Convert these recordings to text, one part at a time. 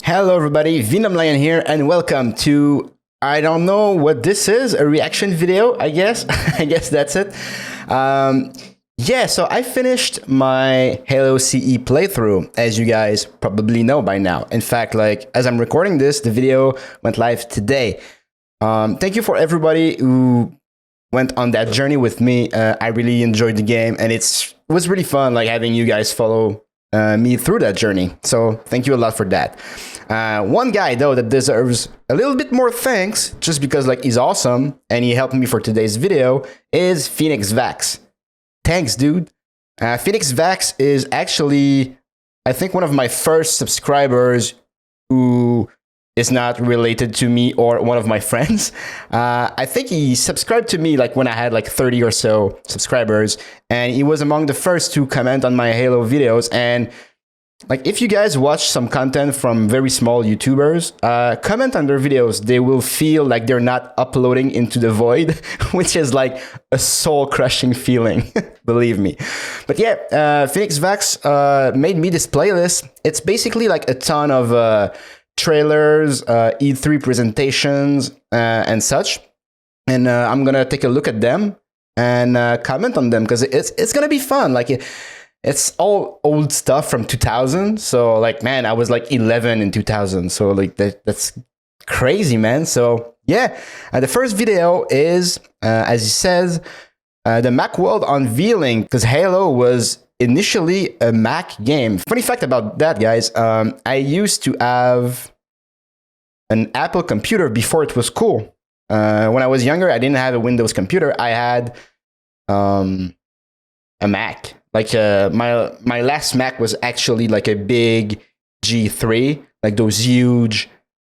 Hello everybody, Venom here and welcome to, I don't know what this is, a reaction video, I guess. I guess that's it. Yeah, so I finished my Halo CE playthrough, as you guys probably know by now. In fact, as I'm recording this, the video went live today. Thank you for everybody who went on that journey with me. I really enjoyed the game and it was really fun having you guys follow me through that journey. So thank you a lot for that. One guy though that deserves a little bit more thanks, just because he's awesome and he helped me for today's video, is Phoenix Vax. Thanks, dude. Phoenix Vax is actually, I think, one of my first subscribers who is not related to me or one of my friends. I think he subscribed to me when I had 30 or so subscribers, and he was among the first to comment on my Halo videos. And if you guys watch some content from very small YouTubers, comment on their videos, they will feel like they're not uploading into the void, which is a soul-crushing feeling, believe me. But yeah, Phoenix Vax made me this playlist. It's basically a ton of trailers, E3 presentations, and such. And I'm gonna take a look at them and comment on them, because it's gonna be fun. It's all old stuff from 2000. So man, I was 11 in 2000. So that's crazy, man. So yeah, the first video is, as he says, the Mac World unveiling, because Halo was initially a Mac game. Funny fact about that, guys, I used to have an Apple computer before it was cool. When I was younger, I didn't have a Windows computer. I had a Mac. My last Mac was actually a big G3, those huge,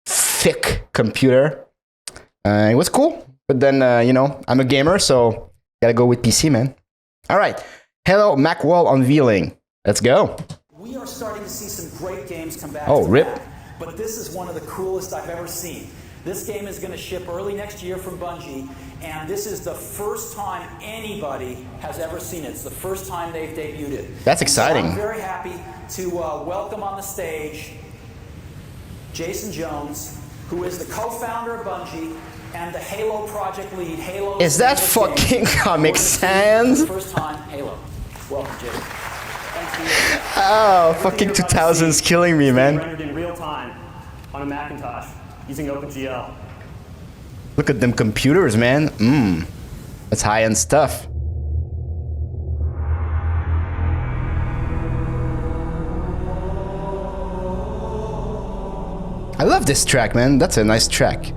thick computer. It was cool, but then I'm a gamer, so gotta go with PC, man. All right, Hello Mac Wall unveiling. Let's go. We are starting to see some great games come back. Oh, rip. But this is one of the coolest I've ever seen. This game is going to ship early next year from Bungie, and this is the first time anybody has ever seen it. It's the first time they've debuted it. That's exciting. So I'm very happy to welcome on the stage Jason Jones, who is the co-founder of Bungie and the Halo project lead. Halo is that fucking Comic Sans? First time Halo. Welcome, Jason. Oh, fucking 2000's killing me, man. Rendered in real time on a Macintosh using OpenGL. Look at them computers, man. That's high-end stuff. I love this track, man. That's a nice track.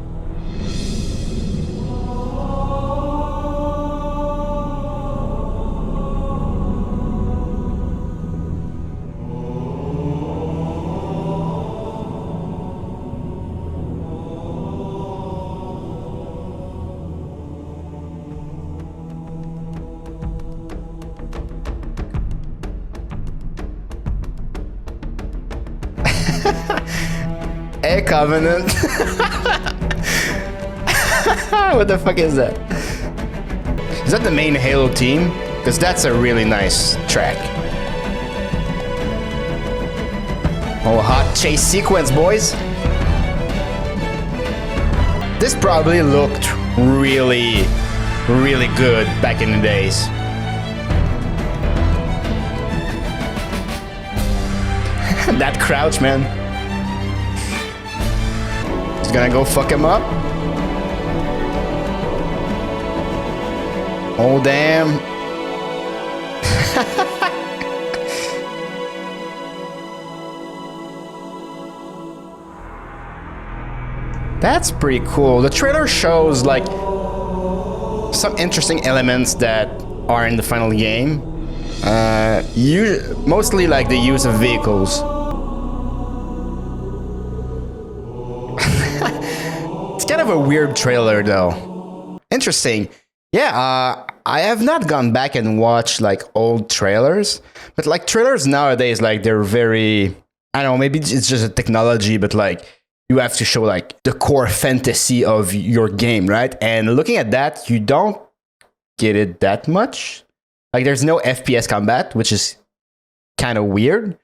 A Covenant. What the fuck is that? Is that the main Halo team? Because that's a really nice track. Oh, hot chase sequence, boys. This probably looked really, really good back in the days. That crouch, man. He's gonna go fuck him up. Oh, damn. That's pretty cool. The trailer shows some interesting elements that are in the final game. Mostly the use of vehicles. It's kind of a weird trailer though. Interesting. Yeah, I have not gone back and watched old trailers, but trailers nowadays, they're very, I don't know, maybe it's just a technology, but you have to show the core fantasy of your game, right? And looking at that, you don't get it that much. There's no FPS combat, which is kind of weird.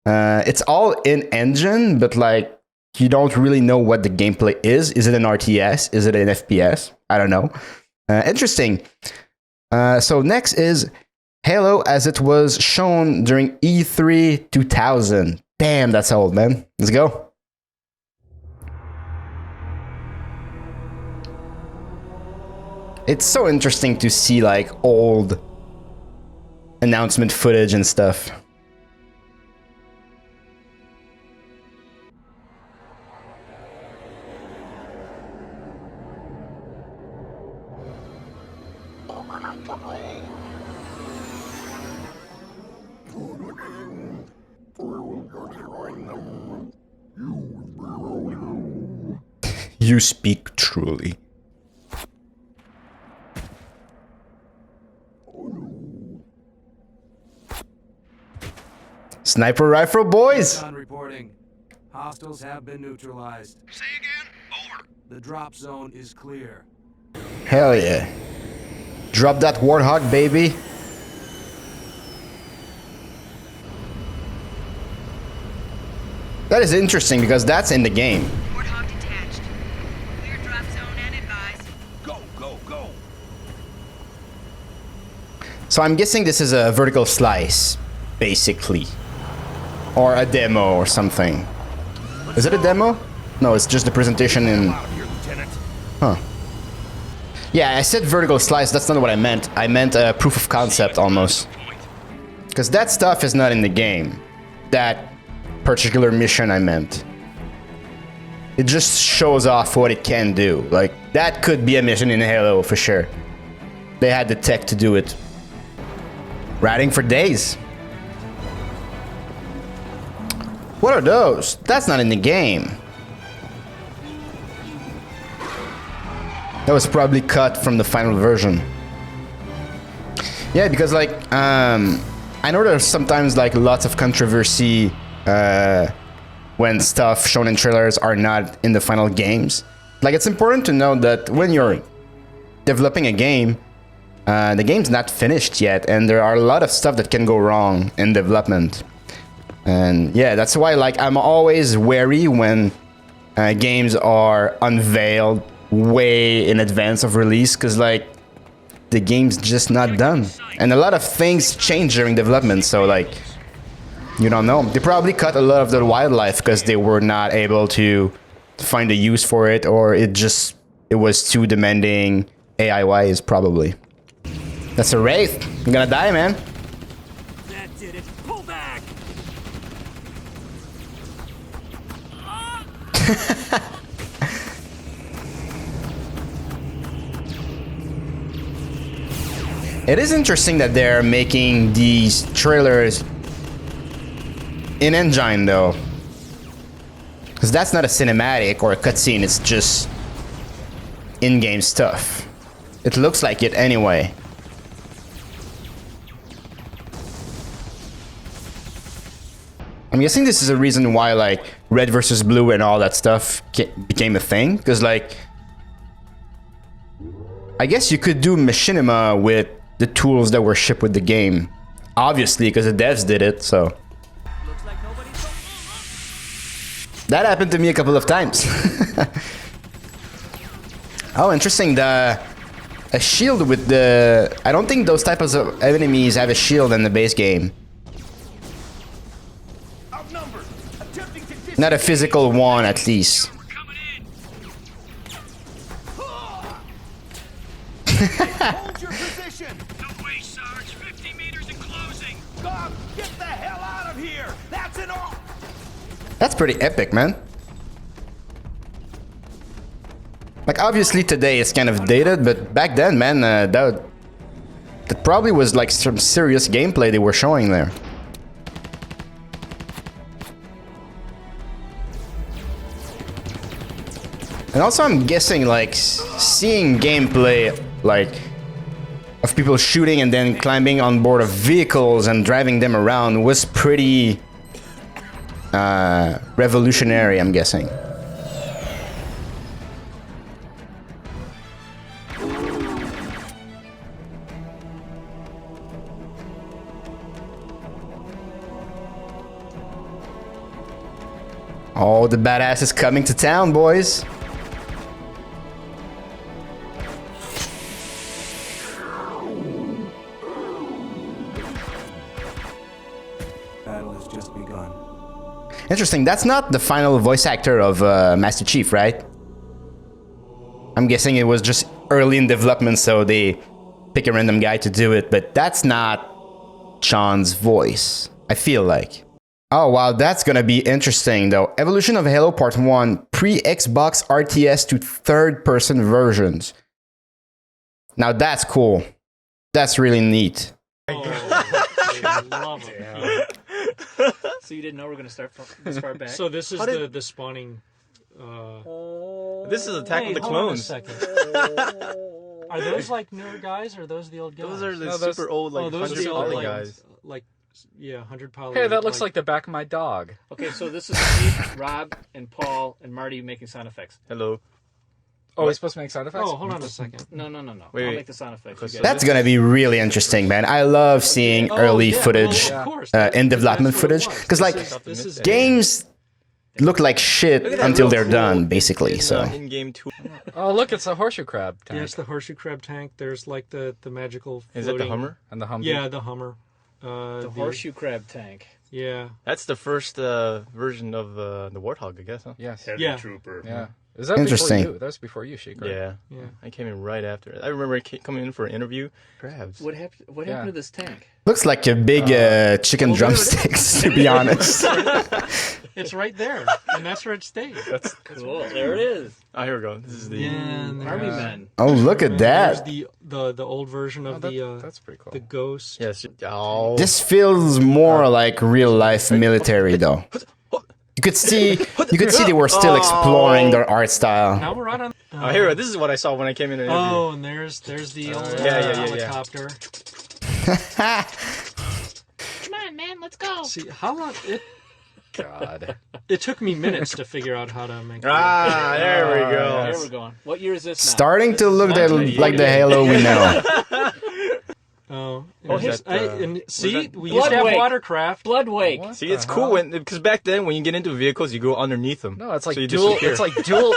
It's all in engine, but you don't really know what the gameplay is. Is it an RTS? Is it an FPS? I don't know. Interesting. So next is Halo as it was shown during E3 2000. Damn, that's old, man. Let's go. It's so interesting to see like old announcement footage and stuff. You speak truly. Sniper rifle, boys! Reporting. Hostiles have been neutralized. Say again? Over. The drop zone is clear. Hell yeah. Drop that Warthog, baby. That is interesting because that's in the game. Warthog detached. Clear drop zone and advised. Go, go, go. So I'm guessing this is a vertical slice, basically. Or a demo or something. Is it a demo? No, it's just the presentation in... Huh. Yeah, I said vertical slice, that's not what I meant. I meant a proof of concept almost. Because that stuff is not in the game. That particular mission I meant. It just shows off what it can do. Like, that could be a mission in Halo for sure. They had the tech to do it. Riding for days. What are those? That's not in the game. That was probably cut from the final version. Yeah, because like, I know there's sometimes like lots of controversy when stuff shown in trailers are not in the final games. Like, it's important to know that when you're developing a game, the game's not finished yet, and there are a lot of stuff that can go wrong in development. And yeah, that's why like I'm always wary when games are unveiled way in advance of release, because like the game's just not done, and a lot of things change during development, so like you don't know. They probably cut a lot of the wildlife because they were not able to find a use for it, or it was too demanding AI wise probably. That's a wraith. I'm gonna die, man. That did it. Pull back. It is interesting that they're making these trailers in engine though, because that's not a cinematic or a cutscene, it's just in-game stuff. It looks like it anyway. I'm guessing this is a reason why like red versus blue and all that stuff became a thing, because like I guess you could do machinima with the tools that were shipped with the game, obviously, because the devs did it. So Looks like nobody's... that happened to me a couple of times. Oh, interesting. A shield with the... I don't think those types of enemies have a shield in the base game. Outnumbered. Attempting to Not a physical one, at least. We're coming in. Hold your position. No way, Sarge. 50 meters and closing. Dog, get the hell out of here. That's an all. That's pretty epic, man. Like, obviously today it's kind of dated, but back then, man, that probably was like some serious gameplay they were showing there. And also I'm guessing like seeing gameplay like of people shooting and then climbing on board of vehicles and driving them around was pretty revolutionary, I'm guessing. Oh, the badass is coming to town, boys. Battle has just begun. Interesting. That's not the final voice actor of Master Chief, right? I'm guessing it was just early in development, so they pick a random guy to do it, but that's not Sean's voice, I feel like. Oh, wow, that's gonna be interesting, though. Evolution of Halo Part 1, pre-Xbox RTS to third-person versions. Now that's cool. That's really neat. Love it. So you didn't know we're gonna start from this far back? So this is the spawning. This is Attack of the hold on a Clones. second. Are those like newer guys or are those the old guys? Those are the No, those- super old, like, those are 100 the old poly like, guys. like, yeah, 100 poly. Hey, that looks like the back of my dog. Okay, so this is Steve, Rob, and Paul, and Marty making sound effects. Hello. Oh, we're supposed to make sound effects? Oh, hold on a second. No. Wait, I'll wait. make the sound effects. You guys- That's gonna be really interesting, man. I love seeing early yeah, footage, well, of course. in development That's what it footage, was. because like This is games look like shit until they're done, basically. So In-game tool. Oh, look, it's a horseshoe crab tank. Yeah, it's the horseshoe crab tank. There's like the magical. Is it the floating- Hummer? And the Humvee. Yeah, the Hummer. The horseshoe crab tank. Yeah. That's the first version of the Warthog, I guess, huh? Yes. Yeah. Yeah. Is that Interesting. before you? That was before you, Sheik, right? Yeah. Yeah. I came in right after. I remember coming in for an interview. Crabs. What happened? What Yeah. happened to this tank? looks like a big chicken drumsticks, to be honest. It's right there, and that's where it stays. That's Cool. There it is. Oh, here we go. This is the. Yeah, and Army there's- men. Oh, look at There's that. the old version Oh, of that's pretty cool. the Ghost. Yes. Oh. This feels more like real life military, though. You could see they were still exploring their art style. Now we're right on. Oh, here. This is what I saw when I came in. An interview. Oh, and there's the old yeah. helicopter. Come on, man, let's go. See how long God. it took me minutes to figure out how to make. Ah, there we go. There we're going. What year is this now? Starting to look like the Halo we know. Oh, Oh, here's- and see, we Blood used to have Wake. watercraft. Bloodwake. What See, the it's cool hell? because back then when you get into vehicles, you go underneath them. No, it's like So you dual. disappear. It's like dual.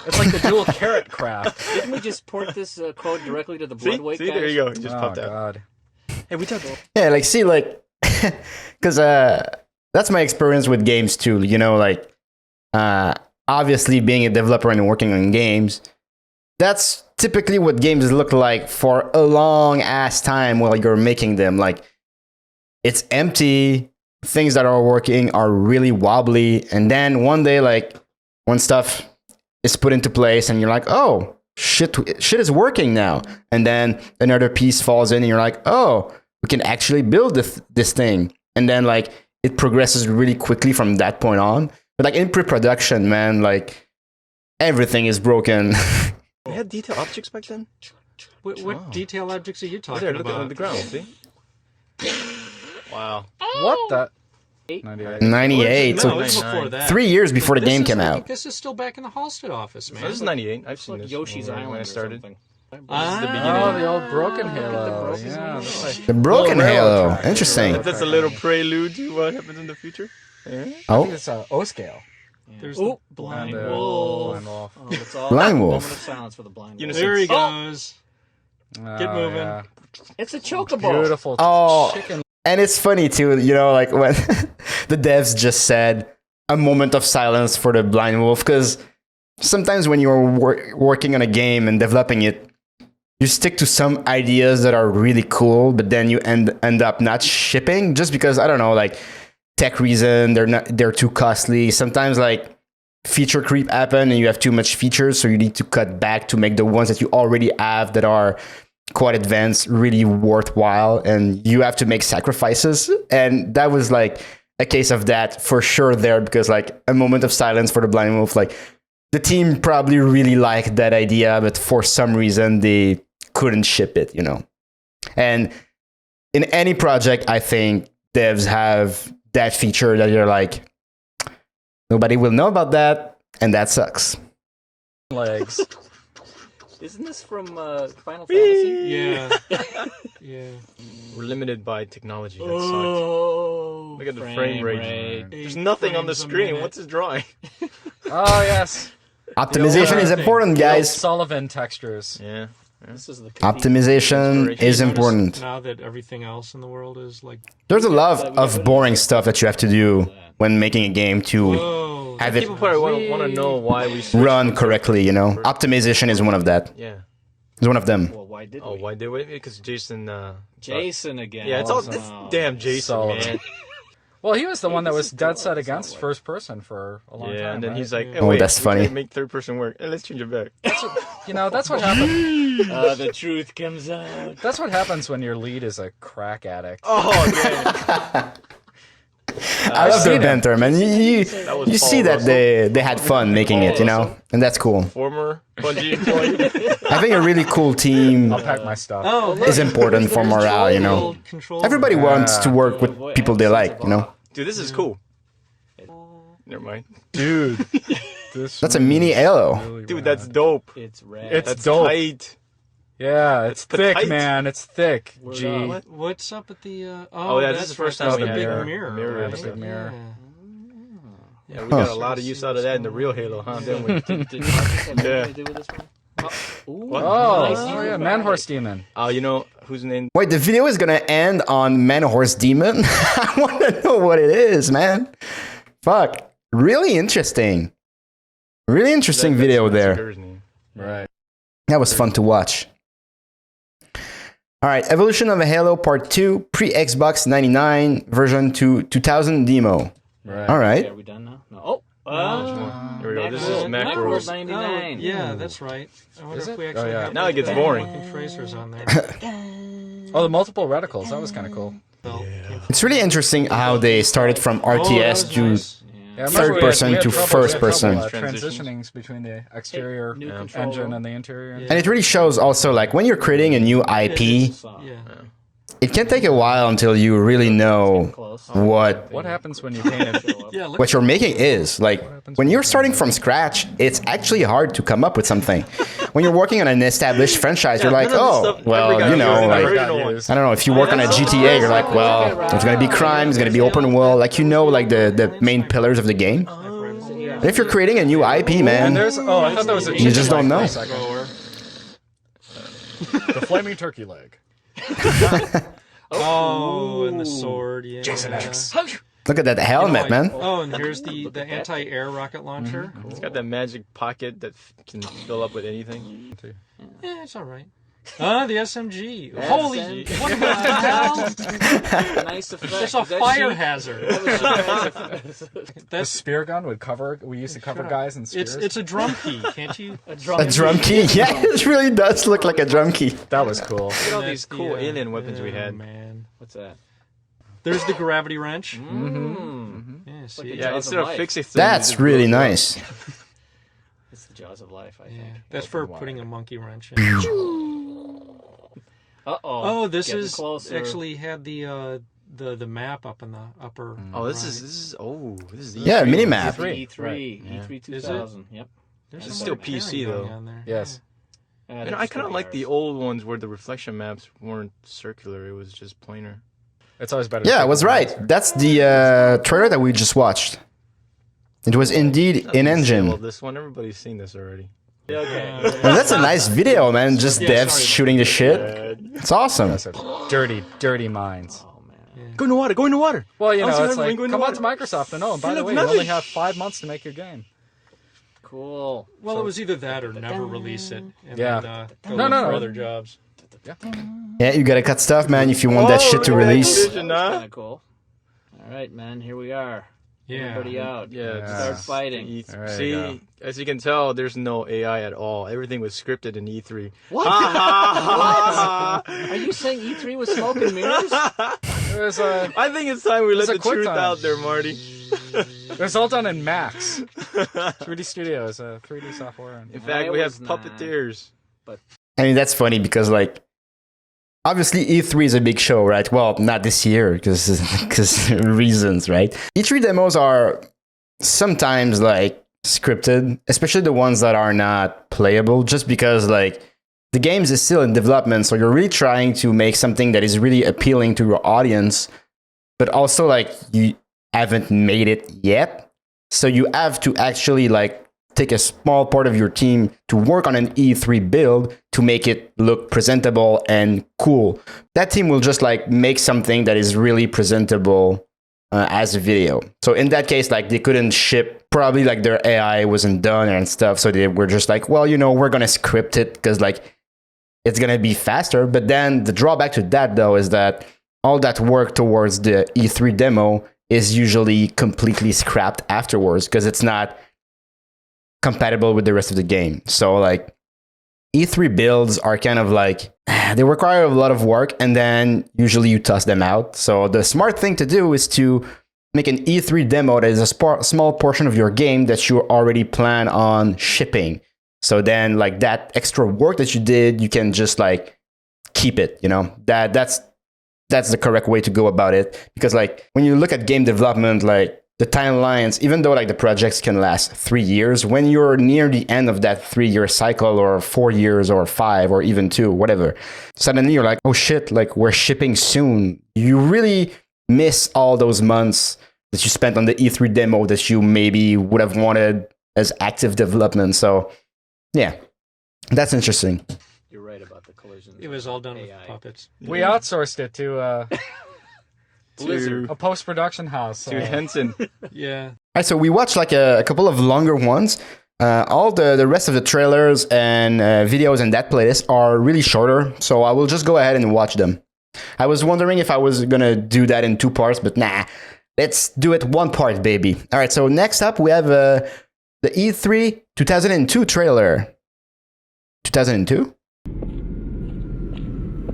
It's like the dual carrot craft. Didn't we just port this code directly to the See, Bloodwake see, guys? there you go. It just Oh popped out. God. Hey, we talked. Yeah, like see, like, because that's my experience with games too. You know, like, obviously being a developer and working on games, that's typically what games look like for a long ass time while you're making them. Like, it's empty. Things that are working are really wobbly, and then one day, like, when stuff is put into place, and you're like, oh. Shit is working now. And then another piece falls in and you're like, oh, we can actually build this thing. And then like it progresses really quickly from that point on. But like in pre-production, man, like everything is broken. We had detail objects back then. What detail objects are you Right talking there, look about? at the ground. See? Wow. What the? 98. 98. No, So it was before 99. that. 3 years before the This game is- came I out. think this is still back in the Halstead office, man. This is 98. I've It's seen like this Yoshi's when Island I or started. something. Ah. the beginning. Oh, the old broken Halo. broken Yeah. Halo. that's like- The broken Little railroad Halo. track. Interesting. That's a little prelude to what happens in the future. Yeah. I Oh, think it's O scale. There's Oh, the blind And, wolf. Blind wolf. Oh, it's all Blind a wolf. moment of silence for the blind wolf. Unison. There he Oh! goes. Get Oh, moving. yeah. It's a chocobo. Beautiful Oh. chicken. and it's funny too, you know, like when the devs just said a moment of silence for the blind wolf, because sometimes when you're working on a game and developing it, you stick to some ideas that are really cool, but then you end up not shipping just because, I don't know, like tech reason, they're too costly. Sometimes like feature creep happen and you have too much features, so you need to cut back to make the ones that you already have that are quite advanced really worthwhile, and you have to make sacrifices. And that was like a case of that for sure there, because like a moment of silence for the blind wolf, like the team probably really liked that idea, but for some reason they couldn't ship it, you know. And in any project, I think devs have that feature that you're like, nobody will know about that, and that sucks. Legs. Isn't this from Final Fantasy? Yeah. Yeah. We're limited by technology. That Oh, sucks. Look at the frame rate. There's nothing on the screen. What's this drawing? Oh yes. Optimization is important, guys. Sullivan textures. Yeah. This is the Optimization is important. Now that everything else in the world is like... There's a lot of boring stuff that you have to do when making a game to Whoa. have it People probably want to know why we switched run correctly, you know? Optimization is one of that. Yeah. It's one of them. Well, why did Oh, we? why did we? Because Jason. Jason again. Yeah, it's all this damn Jason, Sullivan. man. Well, he was the one that was dead set against first person for a long time. Yeah, and then right? he's like, hey, Oh, wait, that's we funny. can't make third person work. Hey, let's change it back. You know, that's what happens. The truth comes out. That's what happens when your lead is a crack addict. Oh, man. I love their banter, man. You was see Paul that Russell. they had fun making it, you know? And that's cool. Former Bungie employee. I think a really cool team I'll pack my stuff. Oh, look, is important for morale, you know? Control. Everybody wants to work with people they like, you know? Dude, this is cool. Never mind. Dude. That's a mini Halo. Dude, that's dope. It's red. It's That's dope. tight. Yeah, it's That's thick, tight. man. It's thick. Word G. up. What's up at the... Oh, yeah, this that's is the first right, time that's we the had big a mirror. mirror. right? That's a mirror. Yeah. Yeah, we got a lot of use out of that in the real Halo, huh? Didn't we? Did Marcus have anything Yeah. to do with this one? What? Oh, Nice. oh yeah, man horse demon. You know whose name? Wait, the video is gonna end on Man Horse Demon? I wanna know what it is, man. Fuck. Really interesting. Really interesting video That's there. Girl's name. Right. That was fun to watch. Alright, Evolution of a Halo Part 2, pre-Xbox 99, version 2000 demo. Right. Alright. Are we done now? No. Oh. Here we go. This is Macworld Macworld. 99. Oh, yeah, that's right. I wonder Is if it? we Oh, actually yeah. have Now it gets the boring. fucking tracers on there. Oh, the multiple reticles. That was kind of cool. It's really interesting how they started from RTS to Yeah, I remember Third we person we had to trouble- first we had trouble, person. transitionings between the exterior new control engine room. and the interior. and it really shows also like when you're creating a new IP, Yeah. it can take a while until you really know Close. what happens when you paint it? Yeah, look what you're making is. Like when you're starting from scratch, it's actually hard to come up with something. When you're working on an established franchise, you're like, none of this oh, stuff ever well, got you know, used in the like, original one. I don't know, if you work on a GTA, you're like, well, there's gonna be crime, it's gonna be open world, like you know, like the main pillars of the game. And if you're creating a new IP, And man, there's I thought that was a you just don't know. The flaming turkey leg. Oh, and the sword, yeah. Jason X. Look at that helmet, man. Oh, and here's the anti-air rocket launcher. It's got that magic pocket that can fill up with anything. Yeah, it's all right. The SMG. Holy, what the hell? Nice effect. It's a Is that fire cheap? hazard. The That's spear gun would cover. We used to cover guys in spears. it's a drum key, can't you? A drum key? Yeah, it really does look like a drum key. That was cool. Look at all That's these cool the, alien weapons we oh, had. Man, What's that? there's the gravity wrench. Mm. Yeah, see, the Yeah, Jaws instead of of life. fixing things, That's you just really blow it up. nice. It's the jaws of life, I yeah, think. that's for putting a monkey wrench in. Uh-oh. Oh, this Getting is closer. actually had the map up in the upper. Oh, this is the Yeah, E3. mini map. E3. Yeah. E3 Is it? 2000. Yep. There's It's some still repairing PC going though. on there. Yes. Yeah, You know, that's I kind of still like the ours. old ones where the reflection maps weren't circular; it was just planar. It's always better. to Yeah, I take was the right. answer. That's the trailer that we just watched. It was indeed in Well, engine. this one everybody's seen this already. Okay. Well, that's a nice video, man. Just Yeah, devs sorry. shooting the shit. It's awesome. That's it. Dirty, dirty minds. Oh, man. Go in the water! Go in the water! Well, you I'll know, see it's everyone like, go in come the on to Microsoft and oh, and by Fill the up way, you only nothing. have 5 months to make your game. Cool. Well, it was either that or never release it. And Yeah. Then, go No, look no, for no. other jobs. Yeah, you gotta cut stuff, man, if you want that shit to release. Kind of cool. All right, man. Here we are. Yeah. Everybody out. Yeah, Start fighting. There you See, go. as you can tell, there's no AI at all. Everything was scripted in E3. What? Are you saying E3 was smoke and mirrors? It was, I think it's time we let a the quick truth time. out there, Marty. it was all done in Max. 3D Studios, 3D software. And, In fact, I we have was not. puppeteers. I mean, that's funny because, like, obviously E3 is a big show, right? Well, not this year because reasons, right? E3 demos are sometimes, like, scripted, especially the ones that are not playable, just because, like, the games is still in development, so you're really trying to make something that is really appealing to your audience, but also like you haven't made it yet. So you have to actually like take a small part of your team to work on an E3 build to make it look presentable and cool. That team will just like make something that is really presentable as a video. So in that case, like they couldn't ship, probably like their AI wasn't done and stuff. So they were just like, well, you know, we're going to script it because like it's going to be faster. But then the drawback to that though is that all that work towards the E3 demo is usually completely scrapped afterwards because it's not compatible with the rest of the game. So like E3 builds are kind of like, they require a lot of work and then usually you toss them out. So the smart thing to do is to make an E3 demo that is a small portion of your game that you already plan on shipping. So then like that extra work that you did, you can just like keep it, you know, that's the correct way to go about it. Because like when you look at game development, like the timelines, even though like the projects can last 3 years, when you're near the end of that 3-year cycle or 4 years or 5 or even 2, whatever, suddenly you're like, oh shit, like we're shipping soon. You really miss all those months that you spent on the E3 demo that you maybe would have wanted as active development. So yeah, that's interesting. You're right about the collisions. It was all done with puppets. We outsourced it to Blizzard. a post-production house. To Henson. Yeah. All right, so we watched like a couple of longer ones. All the rest of the trailers and videos in that playlist are really shorter, so I will just go ahead and watch them. I was wondering if I was gonna do that in 2 parts, but nah, let's do it 1 part, baby. All right, so next up we have the E3 2002 trailer. 2002?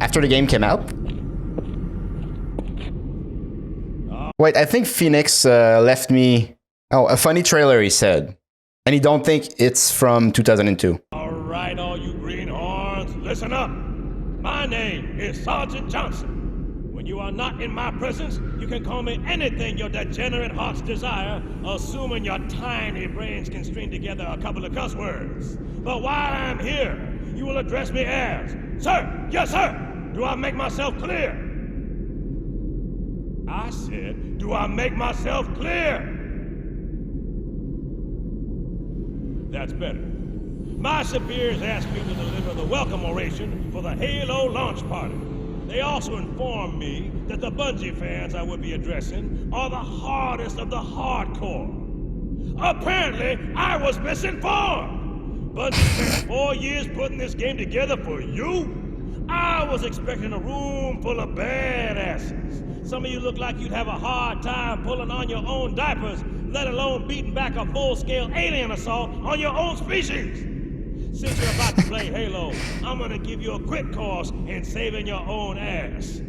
After the game came out? Wait, I think Phoenix left me... Oh, a funny trailer, he said. And he don't think it's from 2002. All right, all you greenhorns, listen up. My name is Sergeant Johnson. When you are not in my presence, you can call me anything your degenerate hearts desire, assuming your tiny brains can string together a couple of cuss words. But while I'm here, you will address me as, Sir, yes sir, do I make myself clear? I said, do I make myself clear? That's better. My superiors asked me to deliver the welcome oration for the Halo launch party. They also informed me that the Bungie fans I would be addressing are the hardest of the hardcore. Apparently, I was misinformed. Bungie spent 4 years putting this game together for you? I was expecting a room full of badasses. Some of you look like you'd have a hard time pulling on your own diapers, let alone beating back a full-scale alien assault on your own species. Since you're about to play Halo, I'm gonna give you a quick course in saving your own ass.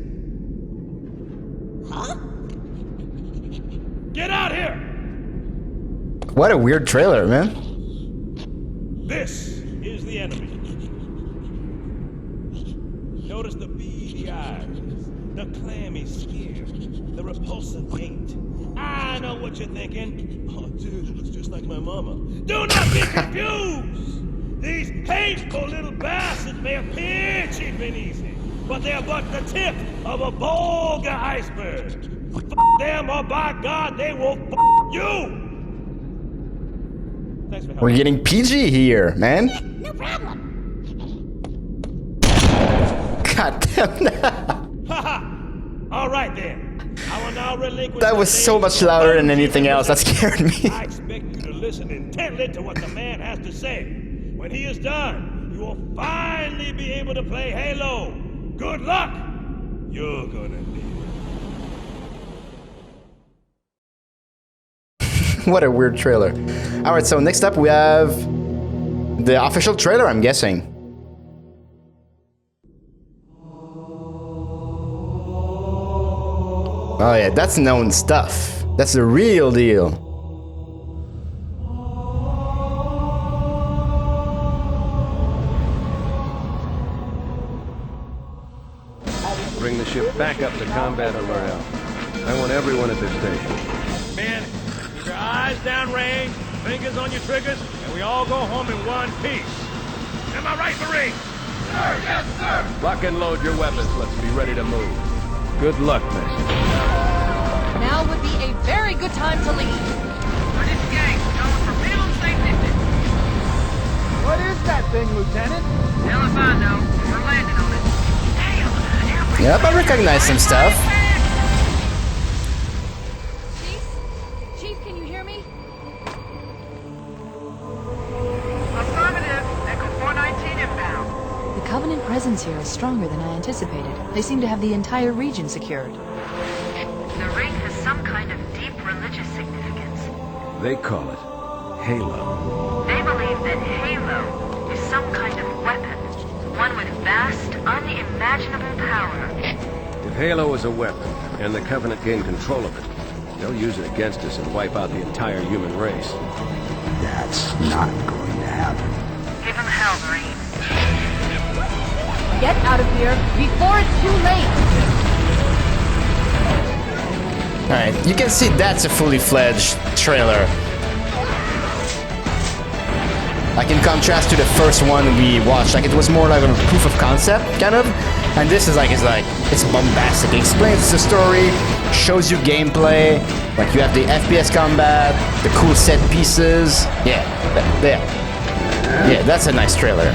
Huh? Get out here! What a weird trailer, man. This is the enemy. Notice the beady eyes, the clammy skin, the repulsive gait. I know what you're thinking. Oh, dude, it looks just like my mama. Do not be confused! These hateful little bastards may appear cheap and easy, but they're but the tip of a vulgar iceberg. F them, or by God, they will f you! Thanks for helping. We're getting PG here, man. No problem. God damn that. Haha! Alright then. I will now relinquish. That was so much louder than anything else. That scared me. I expect you to listen intently to what the man has to say. When he is done, you will finally be able to play Halo. Good luck! You're gonna need it. What a weird trailer. Alright, so next up we have the official trailer, I'm guessing. Oh yeah, that's known stuff. That's the real deal. Bring the ship back up to combat alert. I want everyone at this station. Men, keep your eyes downrange, fingers on your triggers, and we all go home in one piece. Am I right, Marine? Lock and load your weapons. Let's be ready to move. Good luck, Mason. Now would be a very good time to leave. British gang going for minimum safety. What is that thing, Lieutenant? Hell if I know. We're landing on it. Yep, I recognize some stuff. Chief, can you hear me? Affirmative. Echo 419 inbound. The Covenant presence here is stronger than I anticipated. They seem to have the entire region secured. The ring has some kind of deep religious significance. They call it Halo. They believe that Halo is some kind of weapon. One with vast, unimaginable power. If Halo is a weapon, and the Covenant gain control of it, they'll use it against us and wipe out the entire human race. That's not going to happen. Give them hell, Marine. Get out of here before it's too late! Alright, you can see that's a fully fledged trailer. Like in contrast to the first one we watched, like it was more like a proof of concept, kind of. And this is like, it's bombastic. It explains the story, shows you gameplay, like you have the FPS combat, the cool set pieces. Yeah, that's a nice trailer.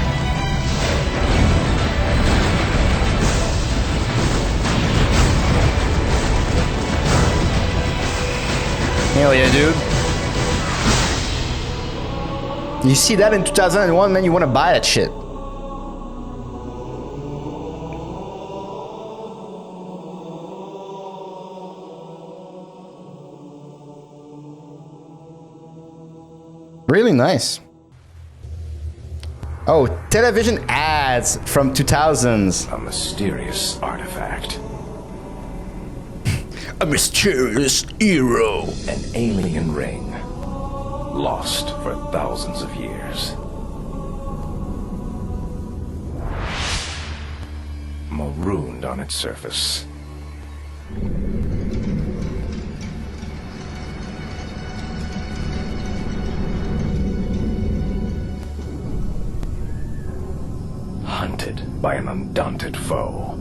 Hell yeah, dude. You see that in 2001, man, you want to buy that shit. Really nice. Oh, television ads from 2000s. A mysterious artifact. A mysterious hero. An alien ring. Lost for thousands of years. Marooned on its surface. Hunted by an undaunted foe.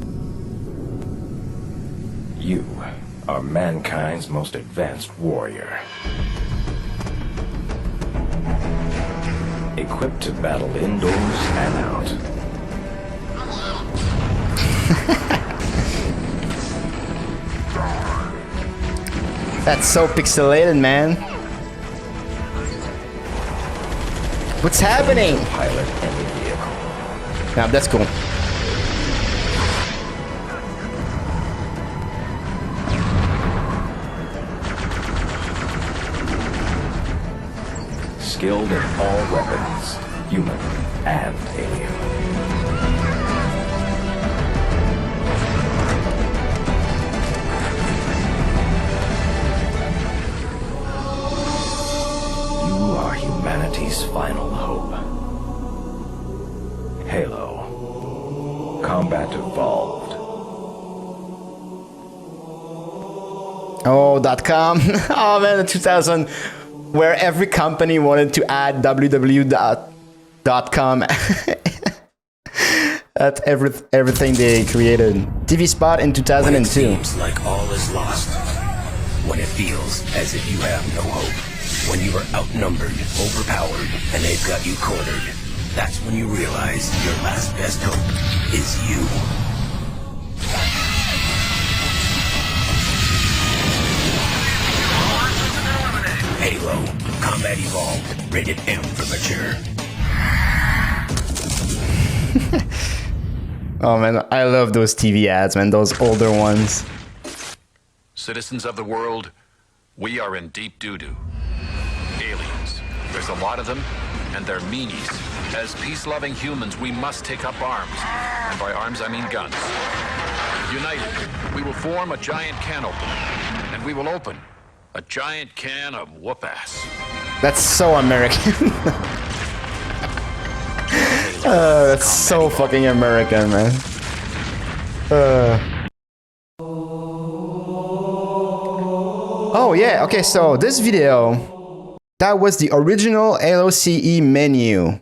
You are mankind's most advanced warrior. Equipped to battle indoors and out. That's so pixelated, man. What's happening? Pilot any vehicle. Nah, that's cool. Skilled in all weapons, human and alien. You are humanity's final hope. Halo. Combat evolved. Oh, .com. Oh man, the 2000, where every company wanted to add www.com at everything they created. TV spot in 2002. When it seems like all is lost. When it feels as if you have no hope. When you are outnumbered, overpowered, and they've got you cornered. That's when you realize your last best hope is you. Halo, Combat Evolved, rated M for mature. Oh man, I love those TV ads, man, those older ones. Citizens of the world, we are in deep doo-doo. Aliens, there's a lot of them, and they're meanies. As peace-loving humans, we must take up arms. And by arms, I mean guns. United, we will form a giant can opener, and we will open a giant can of whoop-ass. That's so American. That's so fucking American, man. Oh yeah, okay, so this video, that was the original Halo CE menu.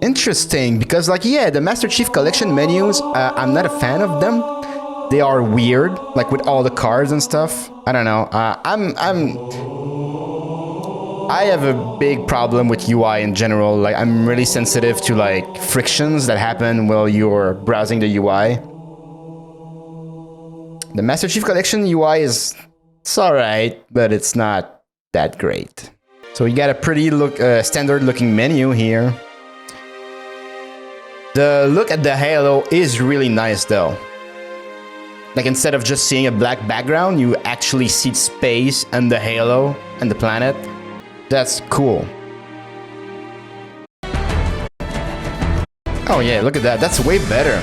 Interesting, because like, yeah, the Master Chief Collection menus, I'm not a fan of them. They are weird, like with all the cards and stuff. I don't know. I have a big problem with UI in general. Like, I'm really sensitive to like frictions that happen while you're browsing the UI. The Master Chief Collection UI it's alright, but it's not that great. So you got a pretty standard looking menu here. The look at the halo is really nice though. Like, instead of just seeing a black background, you actually see space and the halo and the planet. That's cool. Oh yeah, look at that. That's way better.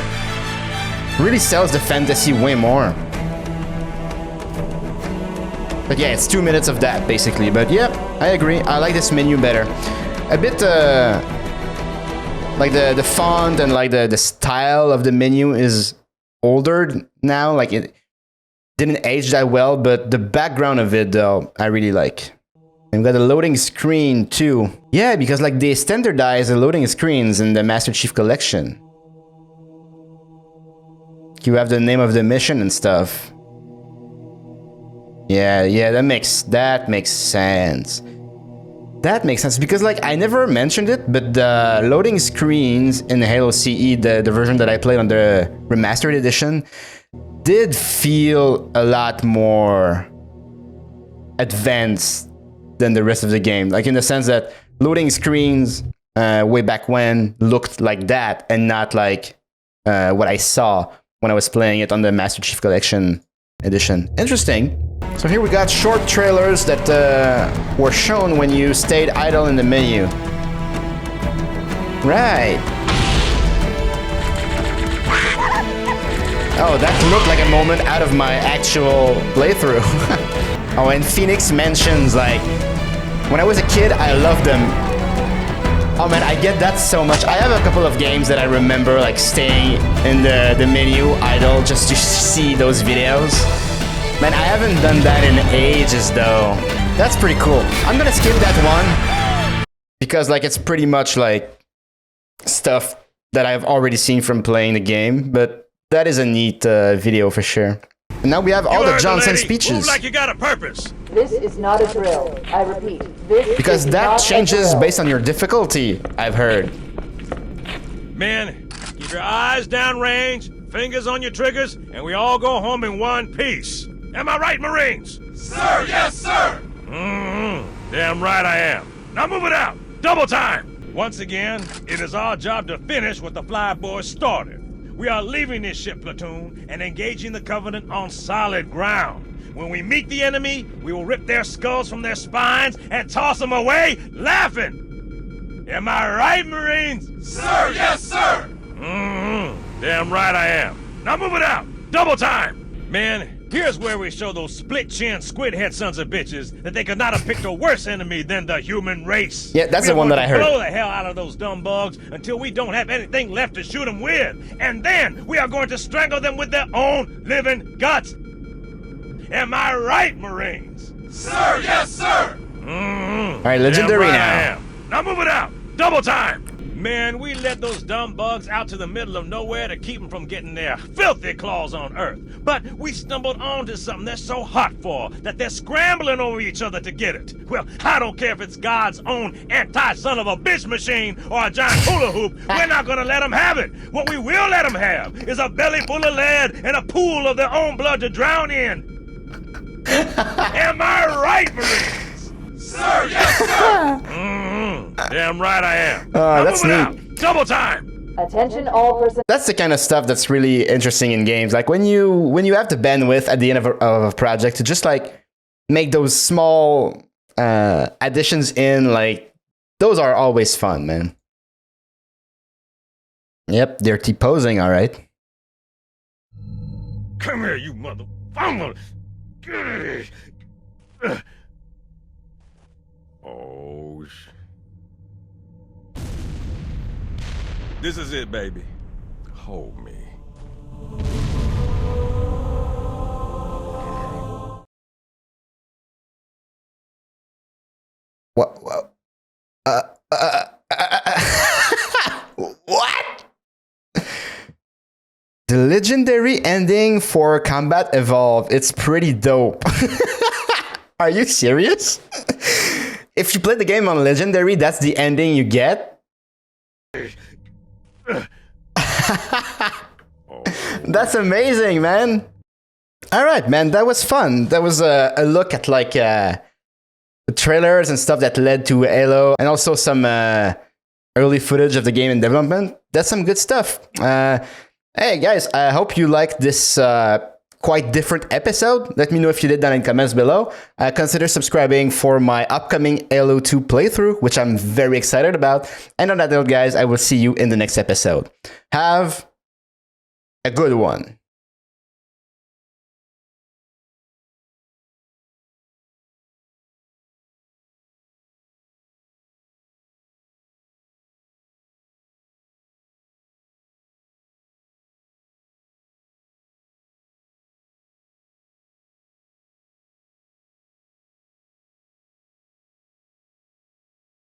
Really sells the fantasy way more. But yeah, it's 2 minutes of that basically. But yeah, I agree. I like this menu better. A bit like the font and like the style of the menu is older now. Like, it didn't age that well, but the background of it though, I really like. And we got a loading screen too. Yeah, because like they standardize the loading screens in the Master Chief Collection. You have the name of the mission and stuff. Yeah, that makes sense. That makes sense, because like I never mentioned it, but the loading screens in Halo CE, the version that I played on the remastered edition, did feel a lot more advanced than the rest of the game. Like, in the sense that loading screens way back when looked like that and not like what I saw when I was playing it on the Master Chief Collection edition. Interesting. So here we got short trailers that were shown when you stayed idle in the menu. Right. Oh, that looked like a moment out of my actual playthrough. Oh, and Phoenix mentions, like, when I was a kid, I loved them. Oh man, I get that so much. I have a couple of games that I remember, like, staying in the menu idle just to see those videos. Man, I haven't done that in ages though. That's pretty cool. I'm gonna skip that one because like it's pretty much like stuff that I've already seen from playing the game, but that is a neat video for sure. And now we have all the Johnson speeches. Move like you got a purpose. This is not a drill. I repeat, this because is that not changes based on your difficulty, I've heard. Men, keep your eyes downrange, fingers on your triggers, and we all go home in one piece. Am I right, Marines? Sir, yes, sir! Damn right I am. Now move it out! Double time! Once again, it is our job to finish what the Flyboys started. We are leaving this ship platoon and engaging the Covenant on solid ground. When we meet the enemy, we will rip their skulls from their spines and toss them away laughing. Am I right, Marines? Sir, yes, sir! Damn right I am. Now move it out! Double time! Men, here's where we show those split-chin, squid-head sons of bitches that they could not have picked a worse enemy than the human race. Yeah, that's the one that I heard. Blow the hell out of those dumb bugs until we don't have anything left to shoot them with. And then we are going to strangle them with their own living guts. Am I right, Marines? Sir, yes, sir! All right, legendary right now. I am. Now move it out. Double time. Man, we let those dumb bugs out to the middle of nowhere to keep them from getting their filthy claws on Earth. But we stumbled onto something they're so hot for that they're scrambling over each other to get it. Well, I don't care if it's God's own anti-son of a bitch machine or a giant hula hoop. We're not gonna let them have it. What we will let them have is a belly full of lead and a pool of their own blood to drown in. Am I right, Marines? Sir, yes, sir! Damn right I am. That's neat. Out. Double time. Attention all personnel. That's the kind of stuff that's really interesting in games. Like when you have the bandwidth at the end of a project to just like make those small additions in, like those are always fun, man. Yep, they're T-posing, all right. Come here, you mother. Oh, This is it, baby. Hold me. What? legendary ending for Combat Evolved. It's pretty dope. Are you serious? If you play the game on legendary, that's the ending you get? That's amazing, man. All right, man, that was fun. That was a look at like the trailers and stuff that led to Halo, and also some early footage of the game in development. That's some good stuff. Hey guys, I hope you liked this quite different episode. Let me know if you did that in comments below. Consider subscribing for my upcoming Halo 2 playthrough, which I'm very excited about. And on that note, guys, I will see you in the next episode. Have a good one.